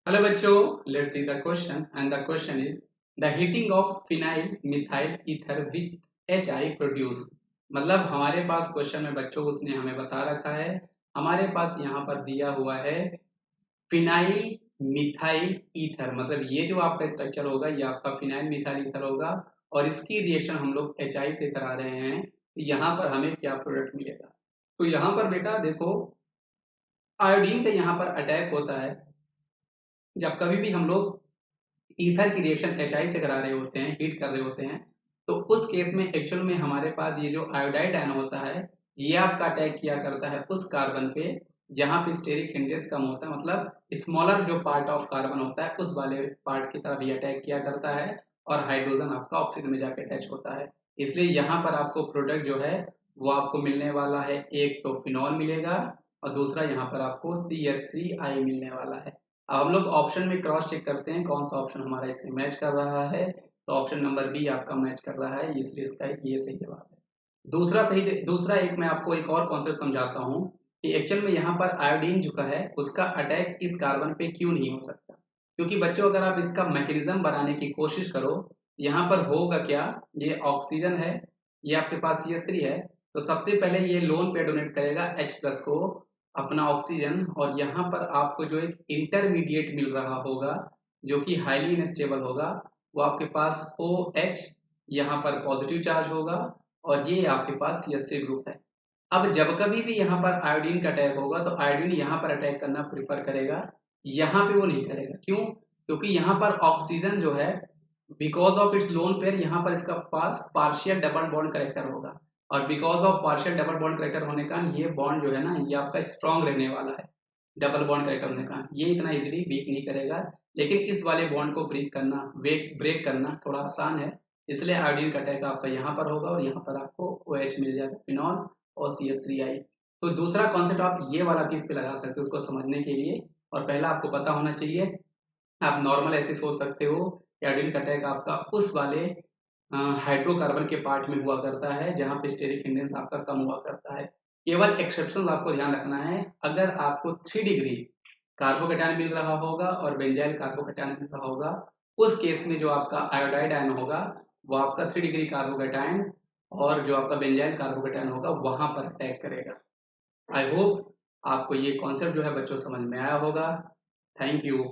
Hello बच्चों, let's see the question and the question is the heating of phenyl methyl ether which HI produce. मतलब हमारे पास question में बच्चों उसने हमें बता रखा है, हमारे पास यहाँ पर दिया हुआ है फिनाइल मिथाइल ईथर। मतलब ये जो आपका स्ट्रक्चर होगा ये आपका फिनाइल मिथाइल ईथर होगा और इसकी रिएक्शन हम लोग HI से करा रहे हैं, तो यहाँ पर हमें क्या प्रोडक्ट मिलेगा। तो यहाँ पर बेटा देखो, आयोडीन का यहाँ पर अटैक होता है जब कभी भी हम लोग ईथर की रिएक्शन HI से करा रहे होते हैं, हीट कर रहे होते हैं, तो उस केस में एक्चुअल में हमारे पास ये जो आयोडाइड आयन होता है ये आपका अटैक किया करता है उस कार्बन पे जहाँ पे स्टेरिक हिंड्रेस कम होता है। मतलब स्मॉलर जो पार्ट ऑफ कार्बन होता है उस वाले पार्ट की तरफ ये अटैक किया करता है और हाइड्रोजन आपका ऑक्सीजन में जाकर अटैच होता है। इसलिए यहाँ पर आपको प्रोडक्ट जो है वो आपको मिलने वाला है, एक तो फिनॉल मिलेगा और दूसरा यहाँ पर आपको CH3I मिलने वाला है। अब हम लोग ऑप्शन में क्रॉस चेक करते हैं कौन सा ऑप्शन हमारा इससे मैच कर रहा है। तो ऑप्शन नंबर बी आपका मैच कर रहा है, इसलिए इसका ये सही जवाब है। दूसरा एक मैं आपको एक और कॉन्सेप्ट समझाता हूँ कि एक्चुअल में यहाँ पर आयोडीन जो है उसका अटैक इस कार्बन पे क्यों नहीं हो सकता। क्योंकि बच्चों अगर आप इसका मैकेनिज्म बनाने की कोशिश करो, यहाँ पर होगा क्या, ये ऑक्सीजन है, ये आपके पास CH3 है, तो सबसे पहले ये लोन पे डोनेट करेगा H+ को अपना ऑक्सीजन, और यहाँ पर आपको जो एक इंटरमीडिएट मिल रहा होगा जो कि हाईली अनस्टेबल होगा, वो आपके पास OH यहाँ पर पॉजिटिव चार्ज होगा और ये आपके पास CH3 ग्रुप है। अब जब कभी भी यहाँ पर आयोडीन का अटैक होगा तो आयोडीन यहाँ पर अटैक करना प्रेफर करेगा, यहाँ पे वो नहीं करेगा। क्यों? क्योंकि यहाँ पर ऑक्सीजन जो है because of its lone pair यहाँ पर इसका पास पार्शियल डबल बॉन्ड करेक्टर होगा, और because of partial double bond character होने का ये बॉन्ड जो है ना ये आपका स्ट्रॉन्ग रहने वाला है। डबल बॉन्ड करेक्टर होने का ये इतना इजीली वीक नहीं करेगा, लेकिन इस वाले बॉन्ड को ब्रेक करना थोड़ा आसान है। इसलिए आयोडीन का अटैक आपका यहाँ पर होगा और यहाँ पर आपको OH मिल जाएगा, फिनॉल और CH3I। तो दूसरा कॉन्सेप्ट आप ये वाला पीस पे लगा सकते हो उसको समझने के लिए, और पहला आपको पता होना चाहिए। आप नॉर्मल ऐसे सोच सकते हो कि आयोडीन का अटैक आपका उस वाले हाइड्रोकार्बन के पार्ट में हुआ करता है जहाँ पे स्टेरिक हिंड्रेंस आपका कम हुआ करता है। केवल एक्सेप्शन आपको ध्यान रखना है, अगर आपको 3 डिग्री कार्बोकेटायन मिल रहा होगा और बेंजाइल कार्बोकेटायन मिल रहा होगा, उस केस में जो आपका आयोडाइड आयन होगा वो आपका 3 डिग्री कार्बोकेटायन और जो आपका बेंजाइल कार्बोकेटायन होगा वहां पर अटैक करेगा। आई होप आपको ये कॉन्सेप्ट जो है बच्चों समझ में आया होगा। Thank you.